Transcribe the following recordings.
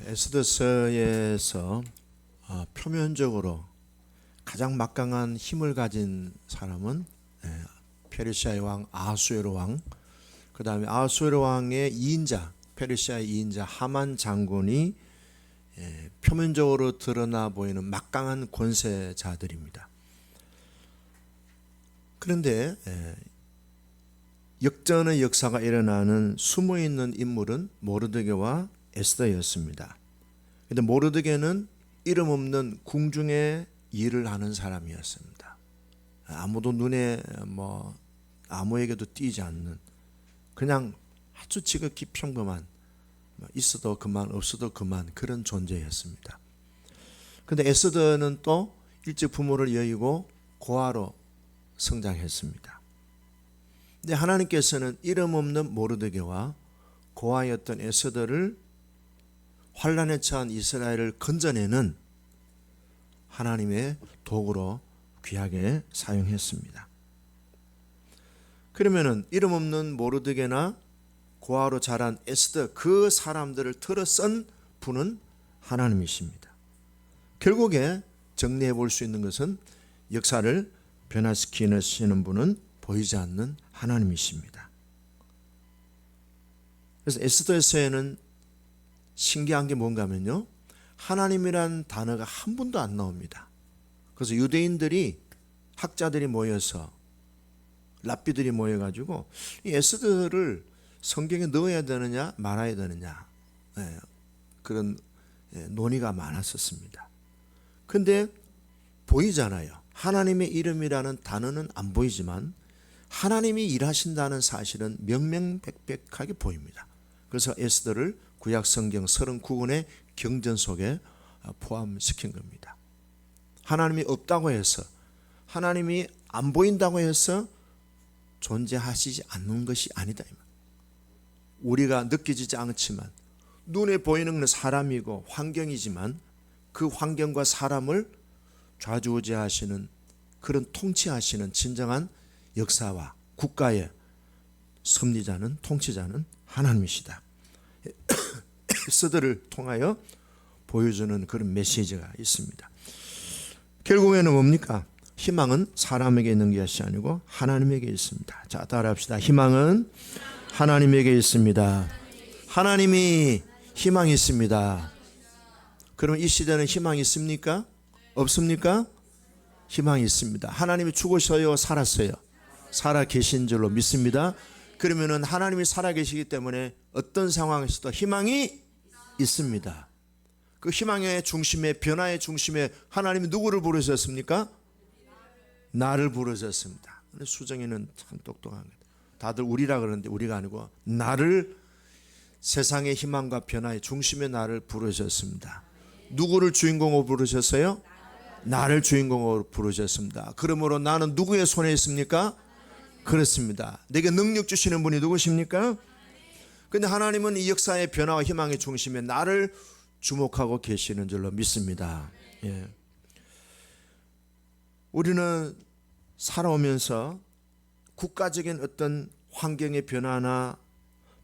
에스더서에서 표면적으로 가장 막강한 힘을 가진 사람은 페르시아의 왕 아하수에로 왕, 그 다음에 아하수에로 왕의 2인자, 페르시아의 2인자 하만 장군이 표면적으로 드러나 보이는 막강한 권세자들입니다. 그런데 역전의 역사가 일어나는 숨어있는 인물은 모르드게와 에스더였습니다. 그런데 모르드게는 이름 없는 궁중에 일을 하는 사람이었습니다. 아무도 눈에 아무에게도 띄지 않는 그냥 아주 지극히 평범한 있어도 그만 없어도 그만 그런 존재였습니다. 그런데 에스더는 또 일찍 부모를 여의고 고아로 성장했습니다. 근데 하나님께서는 이름 없는 모르드게와 고아였던 에스더를 환란에 처한 이스라엘을 건져내는 하나님의 도구로 귀하게 사용했습니다. 그러면은 이름 없는 모르드게나 고아로 자란 에스더 그 사람들을 틀어 쓴 분은 하나님이십니다. 결국에 정리해 볼 수 있는 것은 역사를 변화시키시는 분은 보이지 않는 하나님이십니다. 그래서 에스더서에는 신기한 게 뭔가 하면요, 하나님이란 단어가 한 번도 안 나옵니다. 그래서 유대인들이 학자들이 모여서 랍비들이 모여가지고 이 에스더를 성경에 넣어야 되느냐 말아야 되느냐 그런 논의가 많았었습니다. 근데 보이잖아요. 하나님의 이름이라는 단어는 안 보이지만 하나님이 일하신다는 사실은 명명백백하게 보입니다. 그래서 에스더를 구약 성경 39권의 경전 속에 포함시킨 겁니다. 하나님이 없다고 해서, 하나님이 안 보인다고 해서 존재하시지 않는 것이 아니다. 우리가 느껴지지 않지만 눈에 보이는 건 사람이고 환경이지만 그 환경과 사람을 좌지우지하시는 그런 통치하시는 진정한 역사와 국가의 섭리자는, 통치자는 하나님이시다. 에스더를 통하여 보여주는 그런 메시지가 있습니다. 결국에는 뭡니까? 희망은 사람에게 있는 것이 아니고 하나님에게 있습니다. 자, 따라합시다. 희망은 하나님에게 있습니다. 하나님이 희망이 있습니다. 그럼 이 시대는 희망이 있습니까? 없습니까? 희망이 있습니다. 하나님이 죽으셔요, 살았어요? 살아 계신 줄로 믿습니다. 그러면은 하나님이 살아 계시기 때문에 어떤 상황에서도 희망이 있습니다. 그 희망의 중심에, 변화의 중심에 하나님이 누구를 부르셨습니까? 나를 부르셨습니다. 수정이는 참 똑똑한 거예요. 다들 우리라 그러는데 우리가 아니고 나를, 세상의 희망과 변화의 중심에 나를 부르셨습니다. 누구를 주인공으로 부르셨어요? 나를 주인공으로 부르셨습니다. 그러므로 나는 누구의 손에 있습니까? 그렇습니다. 내게 능력 주시는 분이 누구십니까? 그런데 하나님은 이 역사의 변화와 희망의 중심에 나를 주목하고 계시는 줄로 믿습니다. 우리는 살아오면서 국가적인 어떤 환경의 변화나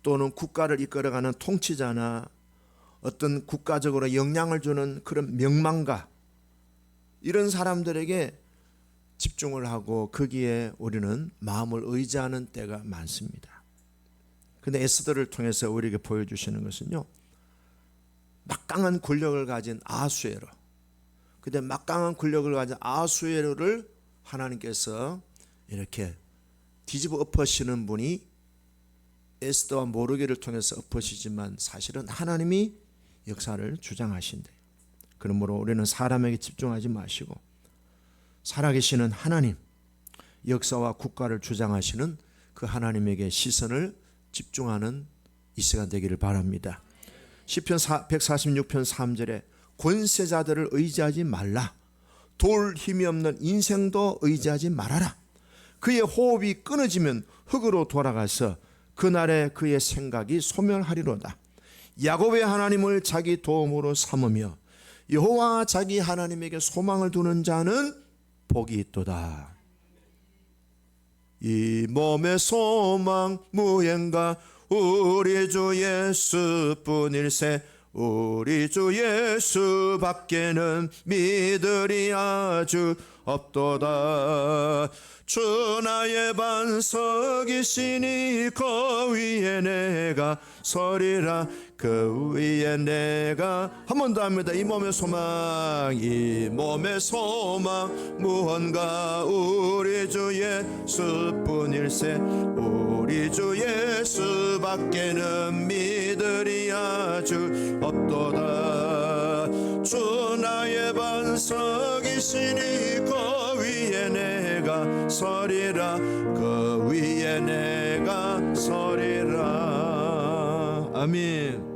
또는 국가를 이끌어가는 통치자나 어떤 국가적으로 영향을 주는 그런 명망가, 이런 사람들에게 집중을 하고 거기에 우리는 마음을 의지하는 때가 많습니다. 그런데 에스더를 통해서 우리에게 보여주시는 것은요, 막강한 권력을 가진 아하수에로, 근데 막강한 권력을 가진 아하수에로를 하나님께서 이렇게 뒤집어 엎으시는 분이 에스더와 모르게를 통해서 엎으시지만 사실은 하나님이 역사를 주장하신대요. 그러므로 우리는 사람에게 집중하지 마시고 살아계시는 하나님, 역사와 국가를 주장하시는 그 하나님에게 시선을 집중하는 이 시간 되기를 바랍니다. 시편 146편 3절에 권세자들을 의지하지 말라. 돌 힘이 없는 인생도 의지하지 말아라. 그의 호흡이 끊어지면 흙으로 돌아가서 그날에 그의 생각이 소멸하리로다. 야곱의 하나님을 자기 도움으로 삼으며 여호와 자기 하나님에게 소망을 두는 자는 복이 있도다. 이 몸의 소망 무언가 우리 주 예수뿐일세. 우리 주 예수밖에는 믿으리 아주 없도다. 주 나의 반석이시니 그 위에 내가 서리라. 그 위에 내가, 한 번 더 합니다. 이 몸의 소망, 이 몸의 소망 무언가 우리 주 예수뿐일세. 우리 주 예수밖에는 믿으리 아주 없도다. 주 나의 반석이시니 그 위에 내가 서리라. 그 위에 내가 서리라. 아멘.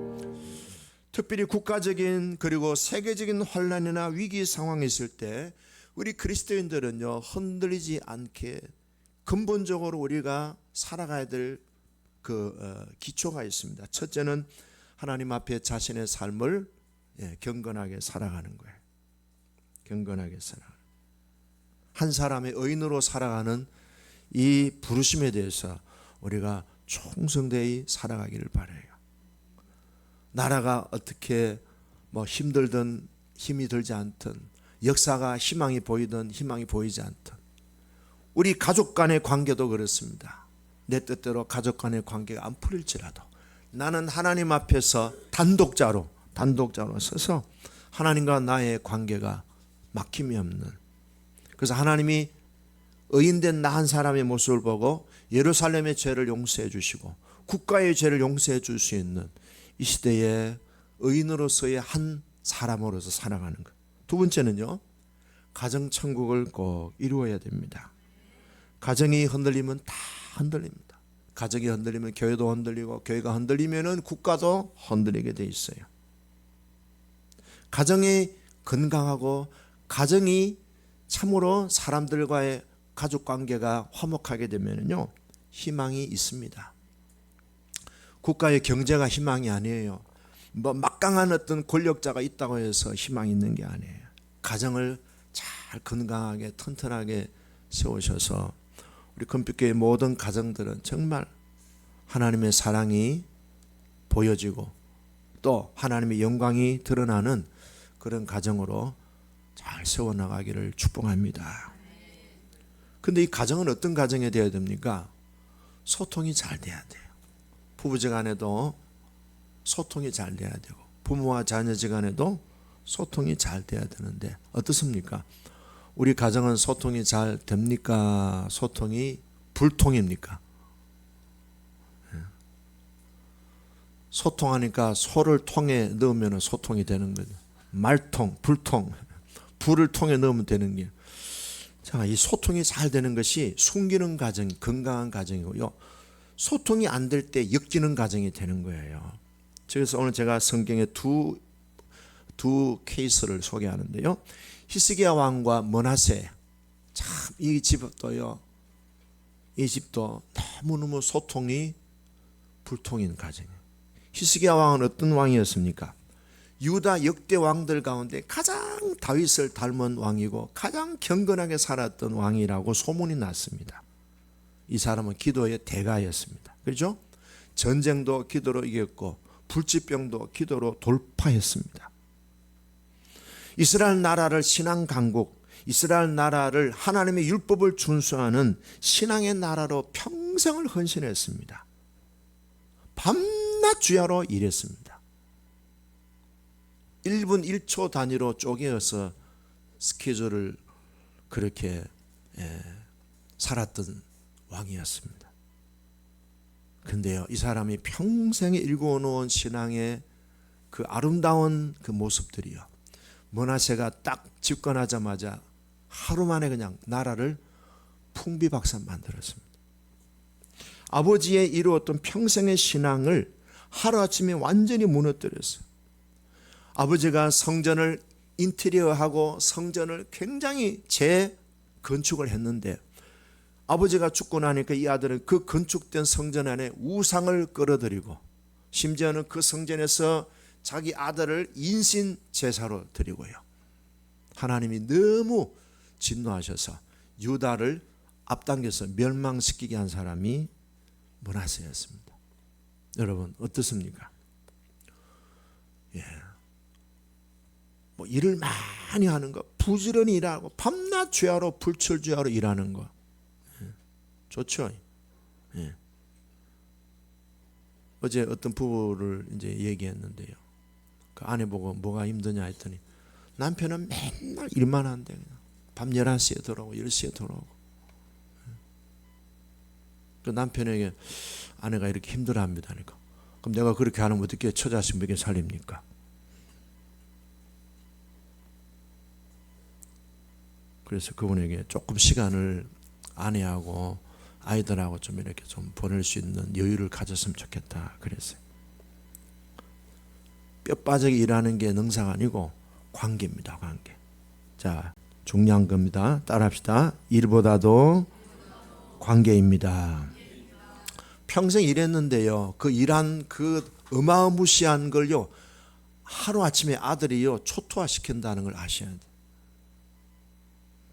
특별히 국가적인 그리고 세계적인 혼란이나 위기 상황이 있을 때 우리 그리스도인들은요, 흔들리지 않게 근본적으로 우리가 살아가야 될 기초가 있습니다. 첫째는 하나님 앞에 자신의 삶을 경건하게 살아가는 거예요. 경건하게 살아가는. 한 사람의 의인으로 살아가는 이 부르심에 대해서 우리가 충성되이 살아가기를 바라요. 나라가 어떻게 힘들든 힘이 들지 않든, 역사가 희망이 보이든 희망이 보이지 않든, 우리 가족 간의 관계도 그렇습니다. 내 뜻대로 가족 간의 관계가 안 풀릴지라도 나는 하나님 앞에서 단독자로 서서 하나님과 나의 관계가 막힘이 없는, 그래서 하나님이 의인된 나 한 사람의 모습을 보고 예루살렘의 죄를 용서해 주시고 국가의 죄를 용서해 줄 수 있는 이 시대의 의인으로서의 한 사람으로서 살아가는 것. 두 번째는요, 가정천국을 꼭 이루어야 됩니다. 가정이 흔들리면 다 흔들립니다. 가정이 흔들리면 교회도 흔들리고, 교회가 흔들리면 국가도 흔들리게 돼 있어요. 가정이 건강하고 가정이 참으로 사람들과의 가족관계가 화목하게 되면요, 희망이 있습니다. 국가의 경제가 희망이 아니에요. 막강한 어떤 권력자가 있다고 해서 희망이 있는 게 아니에요. 가정을 잘 건강하게 튼튼하게 세우셔서 우리 금빛교회 모든 가정들은 정말 하나님의 사랑이 보여지고 또 하나님의 영광이 드러나는 그런 가정으로 잘 세워나가기를 축복합니다. 근데 이 가정은 어떤 가정이 되어야 됩니까? 소통이 잘 돼야 돼요. 부부지간에도 소통이 잘 돼야 되고, 부모와 자녀지간에도 소통이 잘 돼야 되는데 어떻습니까? 우리 가정은 소통이 잘 됩니까? 소통이 불통입니까? 소통하니까 소를 통에 넣으면 소통이 되는 거죠. 말통, 불통, 불을 통에 넣으면 되는 게. 자, 이 소통이 잘 되는 것이 숨기는 가정, 건강한 가정이고요. 소통이 안 될 때 엮이는 가정이 되는 거예요. 그래서 오늘 제가 성경의 두 케이스를 소개하는데요. 히스기야 왕과 므낫세, 참 이 집도요, 이 집도 너무너무 소통이 불통인 가정이에요. 히스기야 왕은 어떤 왕이었습니까? 유다 역대 왕들 가운데 가장 다윗을 닮은 왕이고 가장 경건하게 살았던 왕이라고 소문이 났습니다. 이 사람은 기도의 대가였습니다. 그렇죠? 전쟁도 기도로 이겼고 불치병도 기도로 돌파했습니다. 이스라엘 나라를 신앙 강국, 이스라엘 나라를 하나님의 율법을 준수하는 신앙의 나라로 평생을 헌신했습니다. 밤낮 주야로 일했습니다. 1분 1초 단위로 쪼개어서 스케줄을 그렇게 살았던 왕이었습니다. 근데요, 이 사람이 평생에 일궈놓은 신앙의 그 아름다운 그 모습들이요, 므낫세가 딱 집권하자마자 하루 만에 그냥 나라를 풍비박산 만들었습니다. 아버지의 이루었던 평생의 신앙을 하루아침에 완전히 무너뜨렸어요. 아버지가 성전을 인테리어하고 성전을 굉장히 재건축을 했는데 아버지가 죽고 나니까 이 아들은 그 건축된 성전 안에 우상을 끌어들이고 심지어는 그 성전에서 자기 아들을 인신 제사로 드리고요. 하나님이 너무 진노하셔서 유다를 앞당겨서 멸망시키게 한 사람이 므낫세였습니다. 여러분 어떻습니까? 뭐 일을 많이 하는 거, 부지런히 일하고 밤낮 죄하러 불철주야로 일하는 거, 좋죠. 어제 어떤 부부를 이제 얘기했는데요. 그 아내 보고 뭐가 힘드냐 했더니 남편은 맨날 일만 한대. 그냥 밤 11시에 들어오고 10시에 들어오고. 그 남편에게 아내가 이렇게 힘들어합니다. 그러니까 그럼 내가 그렇게 하는 거 어떻게 처자식 먹여 살립니까? 그래서 그분에게 조금 시간을 아내하고 아이들하고 좀 이렇게 좀 보낼 수 있는 여유를 가졌으면 좋겠다 그랬어요. 뼈 빠지게 일하는 게 능사가 아니고 관계입니다. 관계. 자, 중요한 겁니다. 따라합시다. 일보다도 관계입니다. 평생 일했는데요. 그 일한 그 어마무시한 걸요. 하루아침에 아들이요. 초토화시킨다는 걸 아셔야 돼요.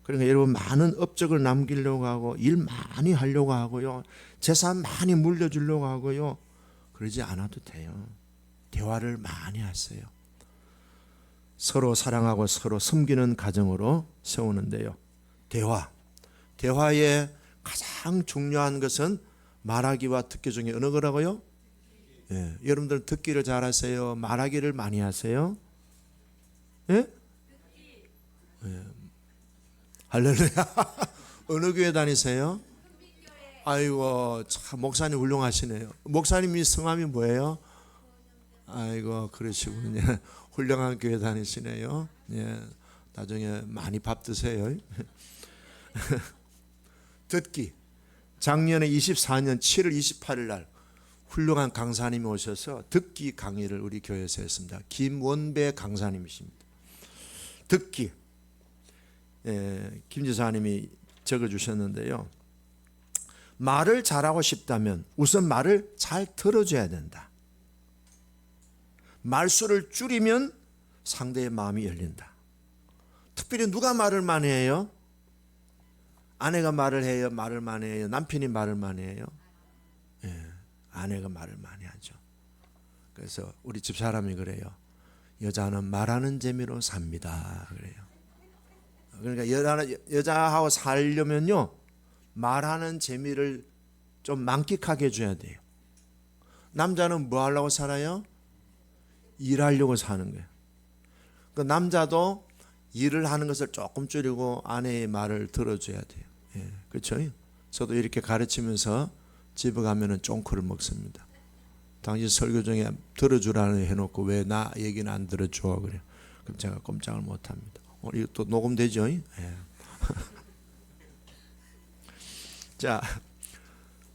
그러니까 여러분 많은 업적을 남기려고 하고 일 많이 하려고 하고요. 재산 많이 물려주려고 하고요. 그러지 않아도 돼요. 대화를 많이 하세요. 서로 사랑하고 서로 섬기는 가정으로 세우는데요. 대화의 가장 중요한 것은 말하기와 듣기 중에 어느 거라고요? 여러분들 듣기를 잘 하세요? 말하기를 많이 하세요? 예? 할렐루야. 어느 교회 다니세요? 아이고, 참 목사님 훌륭하시네요. 목사님이 성함이 뭐예요? 아이고, 그러시군요. 훌륭한 교회 다니시네요. 예, 나중에 많이 밥 드세요. 듣기. 작년에 24년 7월 28일 날 훌륭한 강사님이 오셔서 듣기 강의를 우리 교회에서 했습니다. 김원배 강사님이십니다. 듣기. 김 지사님이 적어주셨는데요. 말을 잘하고 싶다면 우선 말을 잘 들어줘야 된다. 말수를 줄이면 상대의 마음이 열린다. 특별히 누가 말을 많이 해요? 아내가 말을 해요? 말을 많이 해요? 남편이 말을 많이 해요? 아내가 말을 많이 하죠. 그래서 우리 집 사람이 그래요. 여자는 말하는 재미로 삽니다. 그래요. 그러니까 여자하고 살려면요, 말하는 재미를 좀 만끽하게 해줘야 돼요. 남자는 뭐 하려고 살아요? 일하려고 사는 거예요. 그 남자도 일을 하는 것을 조금 줄이고 아내의 말을 들어줘야 돼요. 그렇죠? 저도 이렇게 가르치면서 집에 가면은 쫑크를 먹습니다. 당신 설교 중에 들어주라는 해놓고 왜 나 얘기는 안 들어줘? 그래요. 그럼 제가 꼼짝을 못합니다. 이거 또 녹음되죠? 자,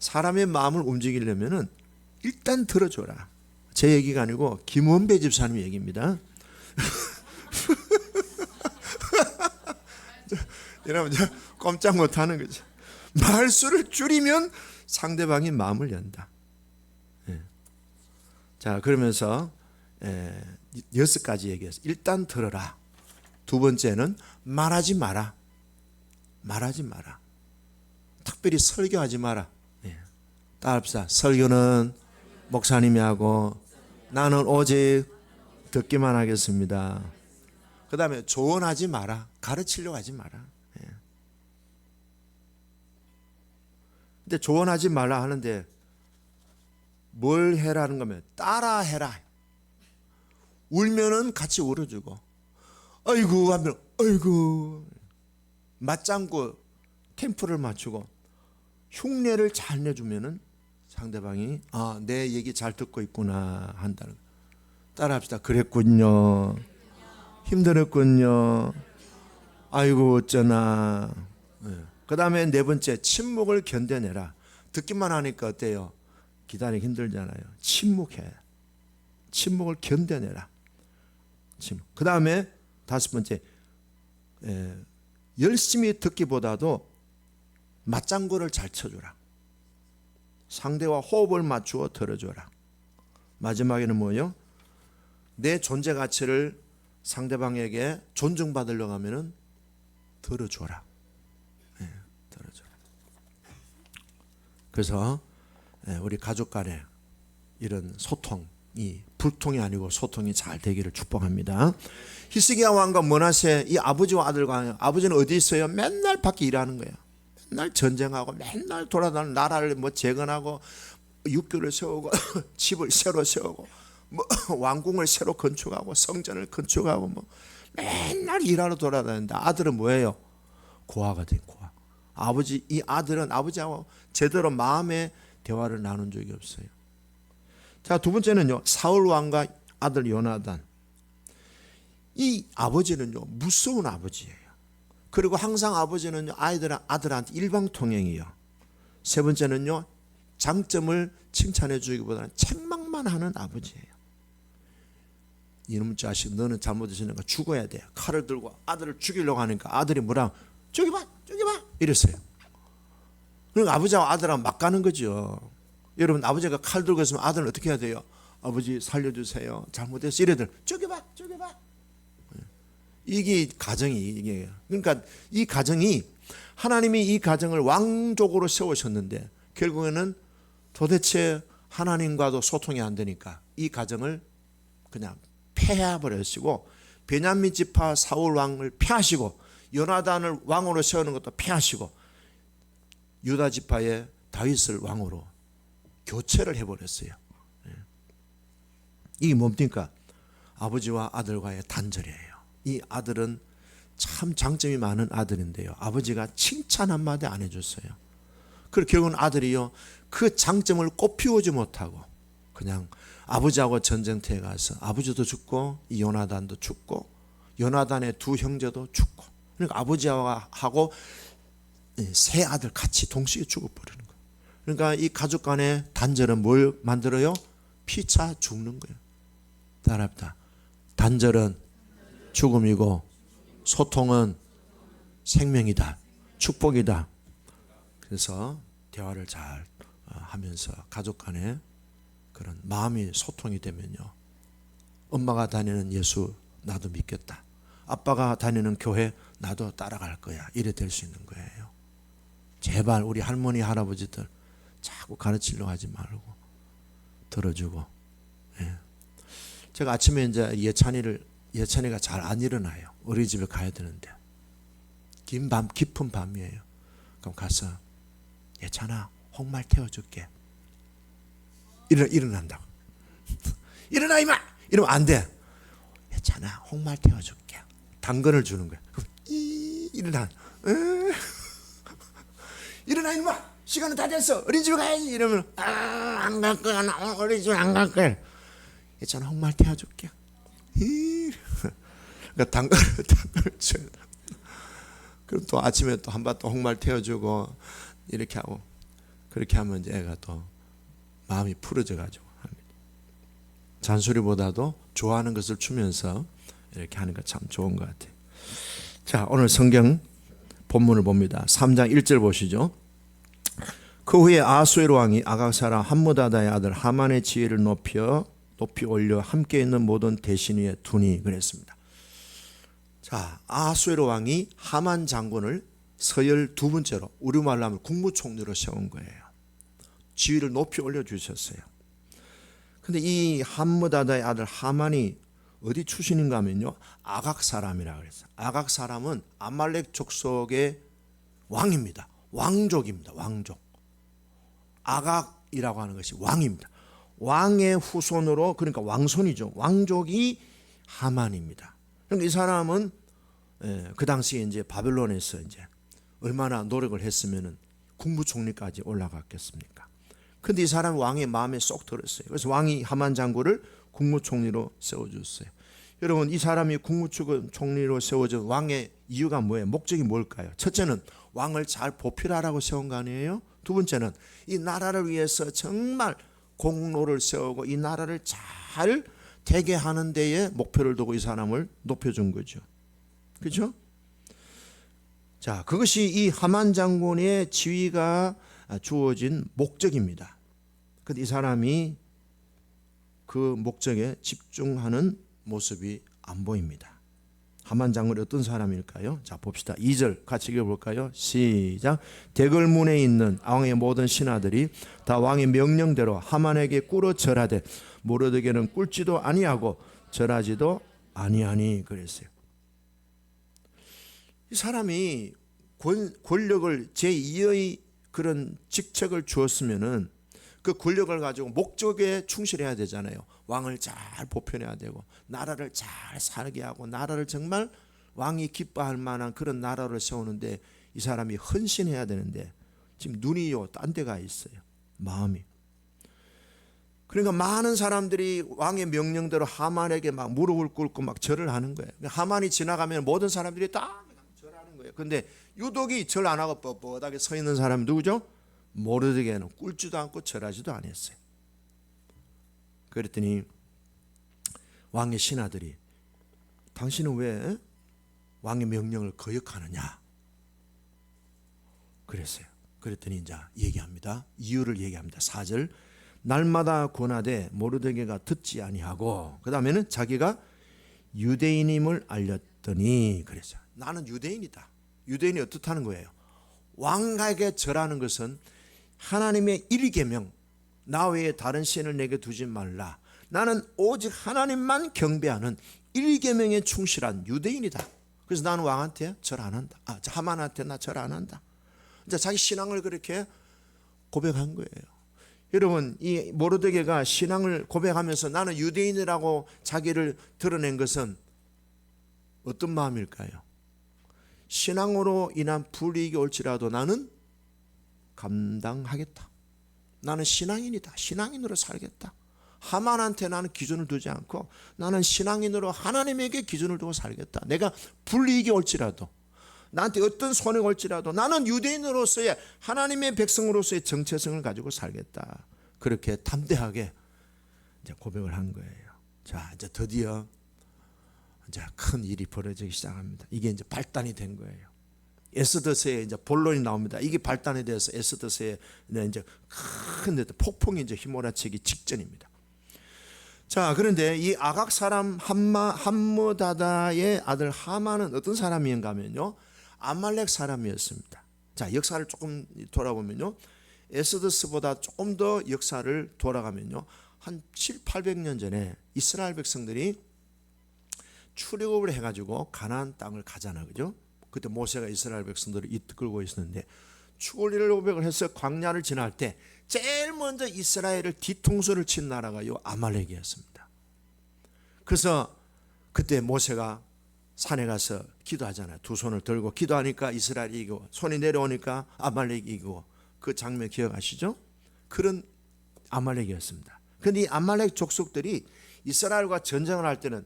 사람의 마음을 움직이려면은 일단 들어줘라. 제 얘기가 아니고 김원배 집사님 얘기입니다. 여러분, 꼼짝 못하는 거죠. 말수를 줄이면 상대방이 마음을 연다. 자, 그러면서 6가지 얘기했어요. 일단 들어라. 두 번째는 말하지 마라. 말하지 마라. 특별히 설교하지 마라. 따라합시다. 설교는 목사님이 하고 나는 오직 듣기만 하겠습니다. 그 다음에 조언하지 마라. 가르치려고 하지 마라. 근데 조언하지 말라 하는데 뭘 해라는 거면 따라 해라. 울면은 같이 울어주고, 아이고 하면 아이고, 맞장구 템포를 맞추고 흉내를 잘 내주면은 상대방이 내 얘기 잘 듣고 있구나 한다는 거예요. 따라합시다. 그랬군요. 힘들었군요. 아이고 어쩌나. 그 다음에 4번째, 침묵을 견뎌내라. 듣기만 하니까 어때요? 기다리기 힘들잖아요. 침묵해. 침묵을 견뎌내라. 그 다음에 5번째, 열심히 듣기보다도 맞장구를 잘 쳐줘라. 상대와 호흡을 맞추어 들어줘라. 마지막에는 뭐예요? 내 존재 가치를 상대방에게 존중받으려고 하면은 들어줘라. 들어줘라. 그래서 우리 가족 간에 이런 소통 이 불통이 아니고 소통이 잘 되기를 축복합니다. 히스기야 왕과 므낫세 이 아버지와 아들과 아버지는 어디 있어요? 맨날 밖에 일하는 거예요. 맨날 전쟁하고 맨날 돌아다니는 나라를 뭐 재건하고 육교를 세우고 집을 새로 세우고 뭐 왕궁을 새로 건축하고 성전을 건축하고 뭐 맨날 일하러 돌아다니는데 아들은 뭐예요? 고아가 된 고아. 이 아들은 아버지하고 제대로 마음의 대화를 나눈 적이 없어요. 자, 두 번째는요, 사울 왕과 아들 요나단. 이 아버지는요, 무서운 아버지예요. 그리고 항상 아버지는요, 아들한테 일방통행이에요. 세 번째는요, 장점을 칭찬해 주기보다는 책망만 하는 아버지예요. 이놈 자식, 너는 잘못했으니까 죽어야 돼. 칼을 들고 아들을 죽이려고 하니까 아들이 뭐라, 저기 봐, 이랬어요. 그러니까 아버지와 아들하고 막 가는 거죠. 여러분, 아버지가 칼 들고 있으면 아들은 어떻게 해야 돼요? 아버지 살려주세요. 잘못했어. 이래들 저기 봐. 이게 가정이 그러니까 이 가정이 하나님이 이 가정을 왕족으로 세우셨는데 결국에는 도대체 하나님과도 소통이 안 되니까 이 가정을 그냥 폐해버리시고 베냐민 지파 사울 왕을 폐하시고 요나단을 왕으로 세우는 것도 폐하시고 유다 지파의 다윗을 왕으로 교체를 해버렸어요. 이게 뭡니까? 아버지와 아들과의 단절이에요. 이 아들은 참 장점이 많은 아들인데요, 아버지가 칭찬 한마디 안 해줬어요. 그리고 결국은 아들이요, 그 장점을 꽃피우지 못하고 그냥 아버지하고 전쟁터에 가서 아버지도 죽고 이 요나단도 죽고 요나단의 두 형제도 죽고, 그러니까 아버지하고 세 아들 같이 동시에 죽어버리는 거예요. 그러니까 이 가족 간의 단절은 뭘 만들어요? 피차 죽는 거예요. 따라합니다. 단절은 죽음이고 소통은 생명이다, 축복이다. 그래서 대화를 잘 하면서 가족 간에 그런 마음이 소통이 되면요, 엄마가 다니는 예수 나도 믿겠다, 아빠가 다니는 교회 나도 따라갈 거야, 이래 될 수 있는 거예요. 제발 우리 할머니 할아버지들 자꾸 가르치려고 하지 말고 들어주고. 제가 아침에 이제 예찬이가 잘 안 일어나요. 어린이집에 가야 되는데 깊은 밤이에요. 그럼 가서 예찬아 홍말 태워줄게. 일어난다고. 일어나 이마! 이러면 안 돼. 예찬아 홍말 태워줄게. 당근을 주는 거야. 일어나. 일어나 이마! 시간은 다 됐어. 어린이집에 가야지. 이러면 안 갈 거야. 나 오늘 어린이집에 안 갈 거야. 예찬아 홍말 태워줄게. 그러니까 당근을 줘야 돼. 그럼 또 아침에 또 한 번 또 홍말 태워주고 이렇게 하고, 그렇게 하면 이제 애가 또 마음이 풀어져 가지고 합니다. 잔소리보다도 좋아하는 것을 주면서 이렇게 하는 거 참 좋은 것 같아요. 자, 오늘 성경 본문을 봅니다. 3장 1절 보시죠. 그 후에 아수에로 왕이 아각 사람 함므다다의 아들 하만의 지위를 높이 올려 함께 있는 모든 대신 위에 두니 그랬습니다. 자, 아수에로 왕이 하만 장군을 서열 두 번째로, 우리말로 하면 국무총리로 세운 거예요. 지위를 높이 올려주셨어요. 근데 이 함므다다의 아들 하만이 어디 출신인가 하면요, 아각 사람이라고 그랬어요. 아각 사람은 아말렉 족속의 왕입니다. 왕족입니다. 왕족. 아각이라고 하는 것이 왕입니다. 왕의 후손으로, 그러니까 왕손이죠. 왕족이 하만입니다. 그러니까 이 사람은 그 당시에 이제 바벨론에서 이제 얼마나 노력을 했으면은 국무총리까지 올라갔겠습니까? 근데 이 사람은 왕의 마음에 쏙 들었어요. 그래서 왕이 하만 장군을 국무총리로 세워줬어요. 여러분, 이 사람이 국무총리로 세워준 왕의 이유가 뭐예요? 목적이 뭘까요? 첫째는 왕을 잘 보필하라고 세운 거 아니에요? 두 번째는 이 나라를 위해서 정말 공로를 세우고 이 나라를 잘 되게 하는 데에 목표를 두고 이 사람을 높여준 거죠. 그렇죠? 자, 그것이 이 하만 장군의 지위가 주어진 목적입니다. 근데 이 사람이 그 목적에 집중하는 모습이 안 보입니다. 하만 장군이 어떤 사람일까요? 자, 봅시다. 2절 같이 읽어볼까요? 시작. 대궐문에 있는 왕의 모든 신하들이 다 왕의 명령대로 하만에게 꿇어 절하되 모르드게는 꿇지도 아니하고 절하지도 아니하니 그랬어요. 이 사람이 권력을 제2의 그런 직책을 주었으면은 그 권력을 가지고 목적에 충실해야 되잖아요. 왕을 잘 보편해야 되고 나라를 잘 살게 하고 나라를 정말 왕이 기뻐할 만한 그런 나라를 세우는데 이 사람이 헌신해야 되는데 지금 눈이 딴 데가 있어요. 마음이. 그러니까 많은 사람들이 왕의 명령대로 하만에게 막 무릎을 꿇고 막 절을 하는 거예요. 하만이 지나가면 모든 사람들이 다 절하는 거예요. 근데 유독이 절 안 하고 뻣뻣하게 서 있는 사람이 누구죠? 모르드게는 꿇지도 않고 절하지도 않았어요. 그랬더니 왕의 신하들이 당신은 왜 왕의 명령을 거역하느냐 그랬어요. 그랬더니 이제 얘기합니다. 이유를 얘기합니다. 4절 날마다 권하되 모르드게가 듣지 아니하고 그 다음에는 자기가 유대인임을 알렸더니 그랬어요. 나는 유대인이다. 유대인이 어떻다는 거예요? 왕에게 절하는 것은 하나님의 일계명 나 외에 다른 신을 내게 두지 말라. 나는 오직 하나님만 경배하는 일계명에 충실한 유대인이다. 그래서 나는 왕한테 절 안 한다. 하만한테 나 절 안 한다. 이제 자기 신앙을 그렇게 고백한 거예요. 여러분 이 모르드게가 신앙을 고백하면서 나는 유대인이라고 자기를 드러낸 것은 어떤 마음일까요? 신앙으로 인한 불이익이 올지라도 나는 감당하겠다. 나는 신앙인이다. 신앙인으로 살겠다. 하만한테 나는 기준을 두지 않고 나는 신앙인으로 하나님에게 기준을 두고 살겠다. 내가 불이익이 올지라도 나한테 어떤 손해가 올지라도 나는 유대인으로서의 하나님의 백성으로서의 정체성을 가지고 살겠다. 그렇게 담대하게 이제 고백을 한 거예요. 자, 이제 드디어 이제 큰 일이 벌어지기 시작합니다. 이게 이제 발단이 된 거예요. 에스더서에 이제 본론이 나옵니다. 이게 발단에 대해서 에스더서에 이제 큰 폭풍이 이제 휘몰아치기 직전입니다. 자, 그런데 이 아각 사람 함므다다의 아들 하만은 어떤 사람인가 하면요. 아말렉 사람이었습니다. 자, 역사를 조금 돌아보면요. 에스더스보다 조금 더 역사를 돌아가면요. 한 7, 800년 전에 이스라엘 백성들이 출애굽을 해가지고 가나안 땅을 가잖아, 그죠? 그때 모세가 이스라엘 백성들을 이끌고 있었는데 출애굽을 해서 광야를 지날 때 제일 먼저 이스라엘을 뒤통수를 친 나라가 이 아말렉이었습니다. 그래서 그때 모세가 산에 가서 기도하잖아요. 두 손을 들고 기도하니까 이스라엘이 이기고 손이 내려오니까 아말렉이 이기고 그 장면 기억하시죠? 그런 아말렉이었습니다. 그런데 이 아말렉 족속들이 이스라엘과 전쟁을 할 때는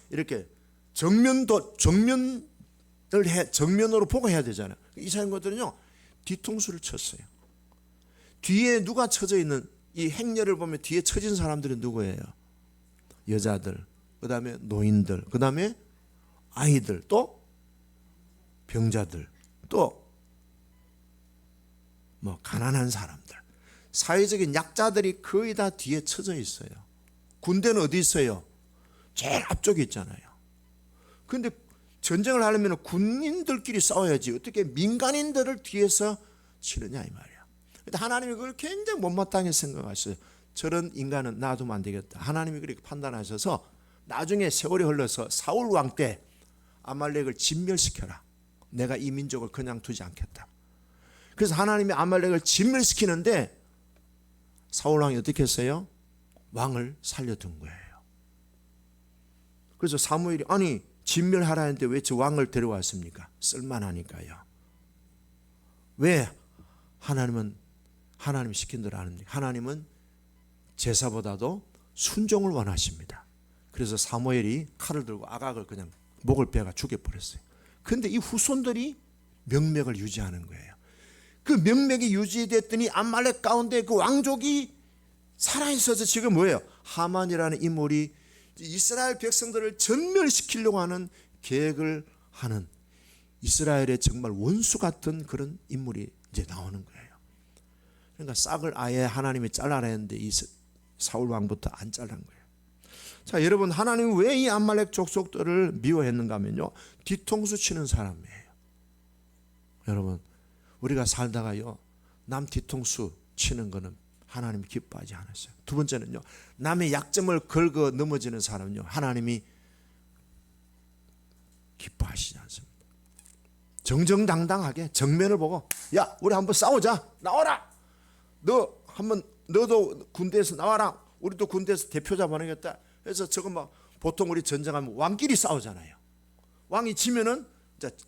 이렇게 정면으로 보고 해야 되잖아요. 이 사람들은요 뒤통수를 쳤어요. 뒤에 누가 쳐져 있는 이 행렬을 보면 뒤에 쳐진 사람들은 누구예요? 여자들, 그 다음에 노인들, 그 다음에 아이들, 또 병자들, 또 뭐 가난한 사람들, 사회적인 약자들이 거의 다 뒤에 쳐져 있어요. 군대는 어디 있어요? 제일 앞쪽에 있잖아요. 그런데 전쟁을 하려면 군인들끼리 싸워야지 어떻게 민간인들을 뒤에서 치느냐 이 말이야. 근데 하나님이 그걸 굉장히 못마땅하게 생각하셨어요. 저런 인간은 놔두면 안 되겠다. 하나님이 그렇게 판단하셔서 나중에 세월이 흘러서 사울 왕 때 아말렉을 진멸시켜라. 내가 이 민족을 그냥 두지 않겠다. 그래서 하나님이 아말렉을 진멸시키는데 사울 왕이 어떻게 했어요? 왕을 살려둔 거예요. 그래서 사무엘이 아니 진멸하라는데 왜 저 왕을 데려왔습니까? 쓸만하니까요. 왜? 하나님이 시킨 대로 하는데 하나님은 제사보다도 순종을 원하십니다. 그래서 사무엘이 칼을 들고 아각을 그냥 목을 베가 죽여버렸어요. 그런데 이 후손들이 명맥을 유지하는 거예요. 그 명맥이 유지됐더니 아말렉 가운데 그 왕족이 살아있어서 지금 뭐예요? 하만이라는 인물이 이스라엘 백성들을 전멸시키려고 하는 계획을 하는 이스라엘의 정말 원수 같은 그런 인물이 이제 나오는 거예요. 그러니까 싹을 아예 하나님이 잘라라 했는데 이 사울 왕부터 안 잘란 거예요. 자, 여러분, 하나님이 왜 이 암말렉 족속들을 미워했는가 하면요, 뒤통수 치는 사람이에요. 여러분, 우리가 살다가요, 남 뒤통수 치는 거는 하나님이 기뻐하지 않았어요. 두 번째는요, 남의 약점을 긁어 넘어지는 사람은요, 하나님이 기뻐하시지 않습니다. 정정당당하게 정면을 보고, 야, 우리 한번 싸우자. 나와라. 너도 군대에서 나와라. 우리도 군대에서 대표자 보내겠다. 그래서 저거 막 보통 우리 전쟁하면 왕끼리 싸우잖아요. 왕이 지면은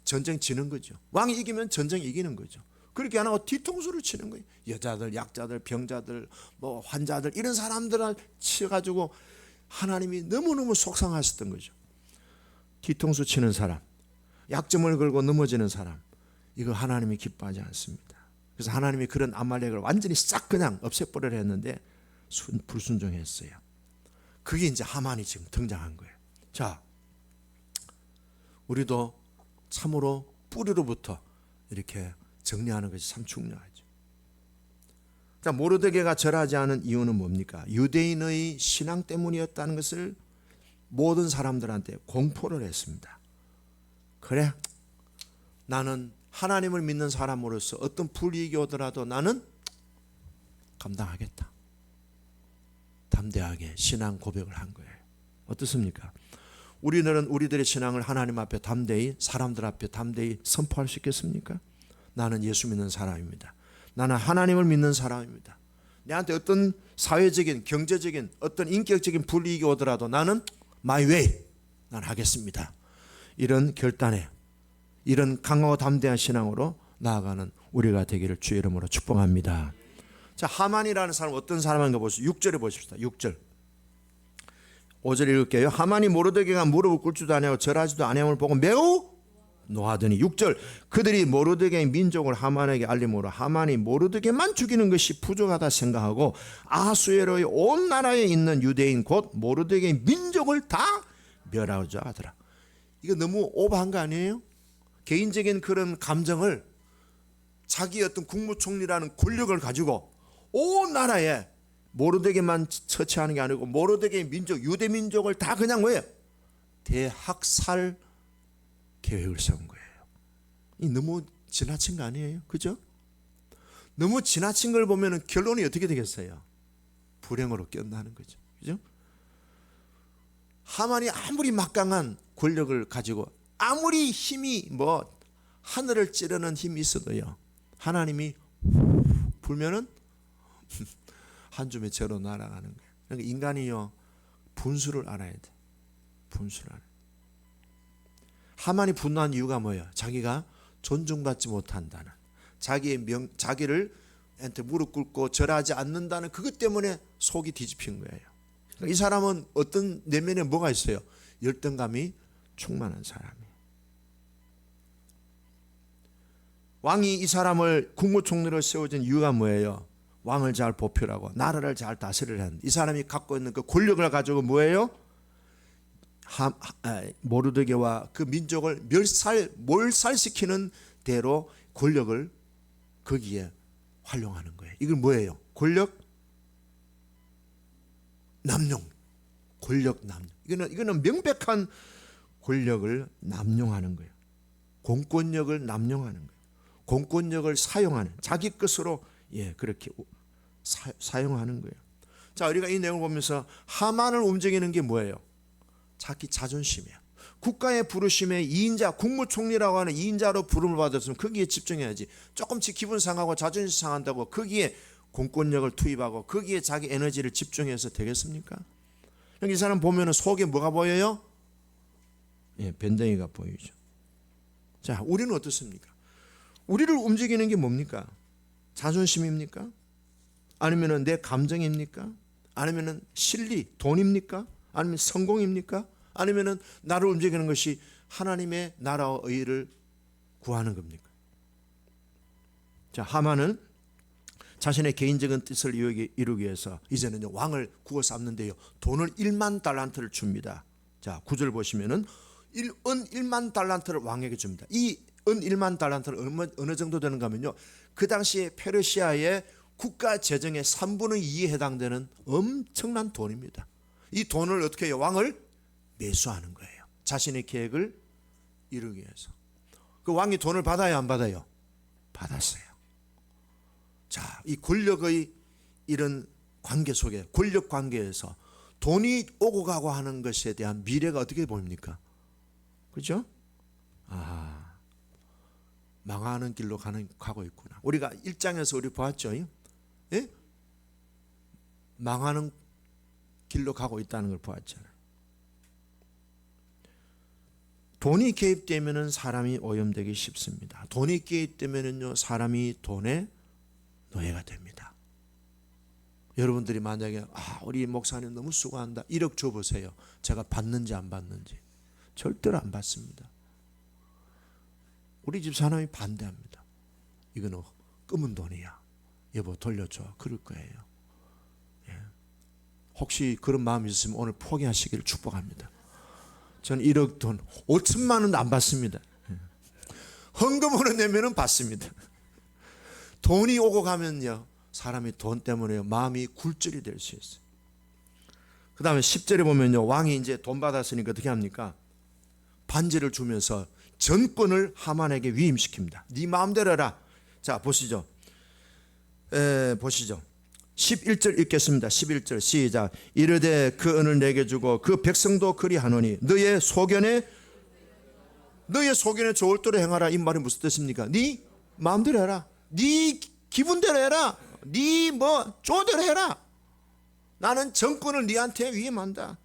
전쟁 지는 거죠. 왕이 이기면 전쟁 이기는 거죠. 그렇게 안 하고 뒤통수를 치는 거예요. 여자들, 약자들, 병자들, 뭐 환자들 이런 사람들을 치가지고 하나님이 너무너무 속상하셨던 거죠. 뒤통수 치는 사람, 약점을 걸고 넘어지는 사람, 이거 하나님이 기뻐하지 않습니다. 그래서 하나님이 그런 아말렉을 완전히 싹 그냥 없애버리려 했는데 불순종했어요. 그게 이제 하만이 지금 등장한 거예요. 자, 우리도 참으로 뿌리로부터 이렇게 정리하는 것이 참 중요하죠. 자, 모르드게가 절하지 않은 이유는 뭡니까? 유대인의 신앙 때문이었다는 것을 모든 사람들한테 공포를 했습니다. 그래, 나는 하나님을 믿는 사람으로서 어떤 불이익이 오더라도 나는 감당하겠다. 담대하게 신앙 고백을 한 거예요. 어떻습니까? 우리들은 우리들의 신앙을 하나님 앞에 담대히, 사람들 앞에 담대히 선포할 수 있겠습니까? 나는 예수 믿는 사람입니다. 나는 하나님을 믿는 사람입니다. 내한테 어떤 사회적인, 경제적인, 어떤 인격적인 불이익이 오더라도 나는 my way, 난 하겠습니다. 이런 결단에, 이런 강하고 담대한 신앙으로 나아가는 우리가 되기를 주의 이름으로 축복합니다. 자, 하만이라는 사람 어떤 사람인가 보시죠. 6절에 보십시다. 6절. 5절 읽을게요. 하만이 모르드게가 무릎을 꿇지도 아니하고 절하지도 아니함을 보고 매우 노하더니 6절. 그들이 모르드게의 민족을 하만에게 알림으로 하만이 모르드게만 죽이는 것이 부족하다 생각하고 아하수에로의 온 나라에 있는 유대인 곧 모르드게의 민족을 다 멸하자 하더라. 이거 너무 오버한 거 아니에요? 개인적인 그런 감정을 자기 어떤 국무총리라는 권력을 가지고 온 나라에 모르드게만 처치하는 게 아니고 모르드게의 민족, 유대 민족을 다 그냥 뭐예요? 대학살 계획을 세운 거예요. 이 너무 지나친 거 아니에요? 그죠? 너무 지나친 걸 보면 결론이 어떻게 되겠어요? 불행으로 끝나는 거죠. 그죠? 하만이 아무리 막강한 권력을 가지고 아무리 힘이 뭐 하늘을 찌르는 힘이 있어도요, 하나님이 불면은 한 줌의 재로 날아가는 거예요. 그러니까 인간이요, 분수를 알아야 돼. 분수를 알아야 돼. 하만이 분노한 이유가 뭐예요? 자기가 존중받지 못한다는, 자기를 한테 무릎 꿇고 절하지 않는다는 그것 때문에 속이 뒤집힌 거예요. 그러니까 이 사람은 어떤 내면에 뭐가 있어요? 열등감이 충만한 사람이에요. 왕이 이 사람을 국무총리로 세워진 이유가 뭐예요? 왕을 잘 보필하고 나라를 잘 다스리려 하는, 이 사람이 갖고 있는 그 권력을 가지고 뭐예요? 모르드게와 그 민족을 몰살시키는 대로 권력을 거기에 활용하는 거예요. 이건 뭐예요? 권력 남용. 권력 남용. 이거는 명백한 권력을 남용하는 거예요. 공권력을 남용하는 거예요. 공권력을 사용하는, 자기 것으로 그렇게 사용하는 거예요. 자, 우리가 이 내용을 보면서 하만을 움직이는 게 뭐예요? 자기 자존심이에요. 국가의 부르심에 2인자, 국무총리라고 하는 2인자로 부름을 받았으면 거기에 집중해야지. 조금씩 기분 상하고 자존심 상한다고 거기에 공권력을 투입하고 거기에 자기 에너지를 집중해서 되겠습니까? 이 사람 보면 속에 뭐가 보여요? 밴댕이가 보이죠. 자, 우리는 어떻습니까? 우리를 움직이는 게 뭡니까? 자존심입니까? 아니면 내 감정입니까? 아니면 실리, 돈입니까? 아니면 성공입니까? 아니면 나를 움직이는 것이 하나님의 나라와 의를 구하는 겁니까? 자, 하만은 자신의 개인적인 뜻을 이루기 위해서 이제는 왕을 구워 삼는데요, 돈을 1만 달란트를 줍니다. 자, 9절 보시면은 은 1만 달란트를 왕에게 줍니다. 이 은 1만 달란트는 어느 정도 되는가 하면요, 그 당시에 페르시아의 국가 재정의 3분의 2에 해당되는 엄청난 돈입니다. 이 돈을 어떻게 해요? 왕을 매수하는 거예요. 자신의 계획을 이루기 위해서. 그 왕이 돈을 받아야 안 받아요? 받았어요. 자, 이 권력의 이런 관계 속에, 권력 관계에서 돈이 오고 가고 하는 것에 대한 미래가 어떻게 보입니까? 그죠? 아, 망하는 길로 가고 있구나. 우리가 1장에서 우리 보았죠? 예? 망하는 길로 가고 있다는 걸 보았잖아요. 돈이 개입되면 사람이 오염되기 쉽습니다. 돈이 개입되면요, 사람이 돈의 노예가 됩니다. 여러분들이 만약에 우리 목사님 너무 수고한다, 1억 줘보세요. 제가 받는지 안 받는지. 절대로 안 받습니다. 우리 집 사람이 반대합니다. 이거는 검은 돈이야. 여보 돌려줘. 그럴 거예요. 예. 혹시 그런 마음이 있으면 오늘 포기하시기를 축복합니다. 전 1억 돈 5천만 원도 안 받습니다. 헌금으로 내면은 받습니다. 돈이 오고 가면요, 사람이 돈 때문에 마음이 굴절이 될 수 있어요. 그 다음에 10절에 보면요, 왕이 이제 돈 받았으니까 어떻게 합니까? 반지를 주면서 전권을 하만에게 위임시킵니다. 네 마음대로 해라. 자, 보시죠. 보시죠. 11절 읽겠습니다. 11절 시작. 이르되 그 은을 내게 주고 그 백성도 그리하노니 너의 소견에 좋을 대로 행하라. 이 말이 무슨 뜻입니까? 네 마음대로 해라. 네 기분대로 해라. 네 쪼대로 해라. 나는 정권을 네한테 위임한다.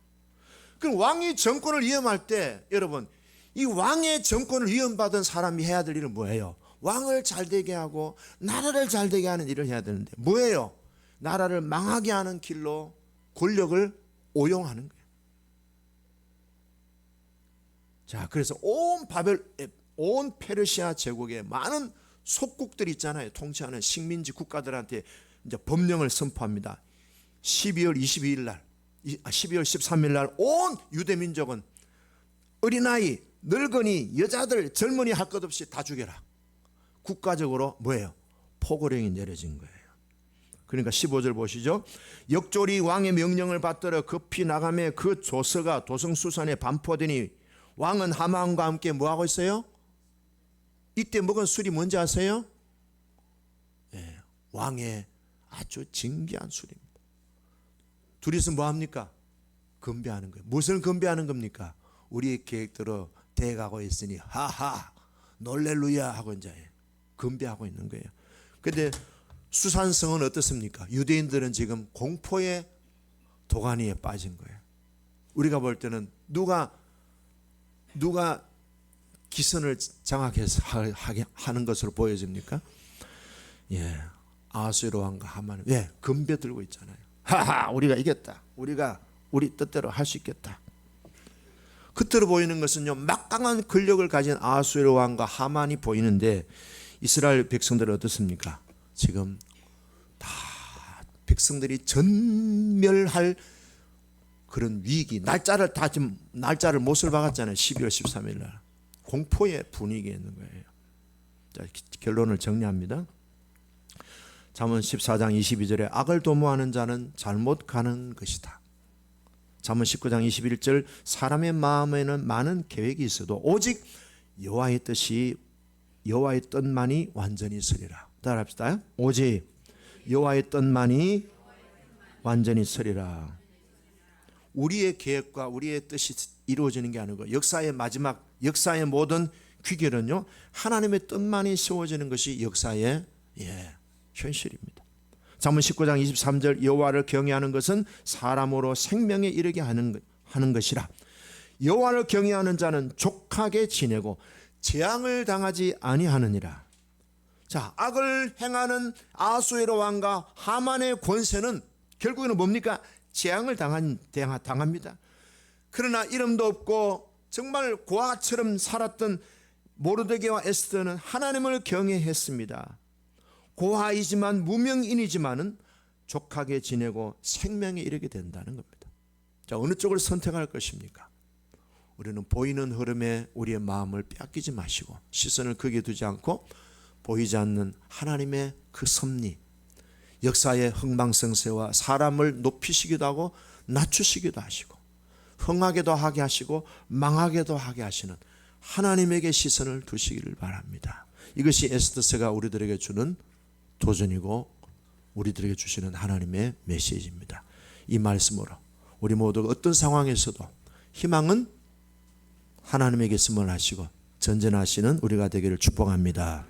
그럼 왕이 정권을 위임할 때, 여러분, 이 왕의 정권을 위임받은 사람이 해야 될 일은 뭐예요? 왕을 잘되게 하고 나라를 잘되게 하는 일을 해야 되는데 뭐예요? 나라를 망하게 하는 길로 권력을 오용하는 거예요. 자, 그래서 온 페르시아 제국의 많은 속국들 있잖아요. 통치하는 식민지 국가들한테 이제 법령을 선포합니다. 12월 22일 날, 12월 13일 날 온 유대 민족은 어린아이, 늙은이, 여자들, 젊은이 할 것 없이 다 죽여라. 국가적으로 뭐예요? 포고령이 내려진 거예요. 그러니까 15절 보시죠. 역졸이 왕의 명령을 받들어 급히 나가매 그 조서가 도성수산에 반포되니 왕은 하만과 함께 뭐하고 있어요? 이때 먹은 술이 뭔지 아세요? 네, 왕의 아주 진귀한 술입니다. 둘이서 뭐합니까? 건배하는 거예요. 무엇을 건배하는 겁니까? 우리의 계획대로 돼가고 있으니 하하 놀렐루야 하고 이제 건배하고 있는 거예요. 그런데 수산성은 어떻습니까? 유대인들은 지금 공포의 도가니에 빠진 거예요. 우리가 볼 때는 누가 기선을 장악해서 하는 것으로 보여집니까? 예, 아수에로 왕과 하만은 왜 건배 들고 있잖아요. 하하, 우리가 이겼다. 우리 뜻대로 할 수 있겠다. 겉으로 보이는 것은요, 막강한 권력을 가진 아수에로 왕과 하만이 보이는데 이스라엘 백성들은 어떻습니까? 지금 다 백성들이 전멸할 그런 위기, 날짜를 못을 박았잖아요. 12월 13일 날. 공포의 분위기에 있는 거예요. 자, 결론을 정리합니다. 잠언 14장 22절에 악을 도모하는 자는 잘못 가는 것이다. 잠언 19장 21절 사람의 마음에는 많은 계획이 있어도 오직 여호와의 뜻만이 완전히 서리라. 따라합시다. 오직 여호와의 뜻만이 완전히 서리라. 우리의 계획과 우리의 뜻이 이루어지는 게 아니고 역사의 모든 귀결은요, 하나님의 뜻만이 세워지는 것이 역사의 현실입니다. 잠언 19장 23절 여호와를 경외하는 것은 사람으로 생명에 이르게 하는 것이라. 여호와를 경외하는 자는 족하게 지내고 재앙을 당하지 아니하느니라. 자, 악을 행하는 아수에로 왕과 하만의 권세는 결국에는 뭡니까? 재앙을 당합니다. 그러나 이름도 없고 정말 고아처럼 살았던 모르드게와 에스더는 하나님을 경외했습니다. 고아이지만 무명인이지만은 족하게 지내고 생명에 이르게 된다는 겁니다. 자, 어느 쪽을 선택할 것입니까? 우리는 보이는 흐름에 우리의 마음을 빼앗기지 마시고 시선을 거기에 두지 않고 보이지 않는 하나님의 그 섭리, 역사의 흥망성쇠와 사람을 높이시기도 하고 낮추시기도 하시고 흥하게도 하게 하시고 망하게도 하게 하시는 하나님에게 시선을 두시기를 바랍니다. 이것이 에스더서가 우리들에게 주는 도전이고 우리들에게 주시는 하나님의 메시지입니다. 이 말씀으로 우리 모두가 어떤 상황에서도 희망은 하나님에게 있음을 하시고 전진하시는 우리가 되기를 축복합니다.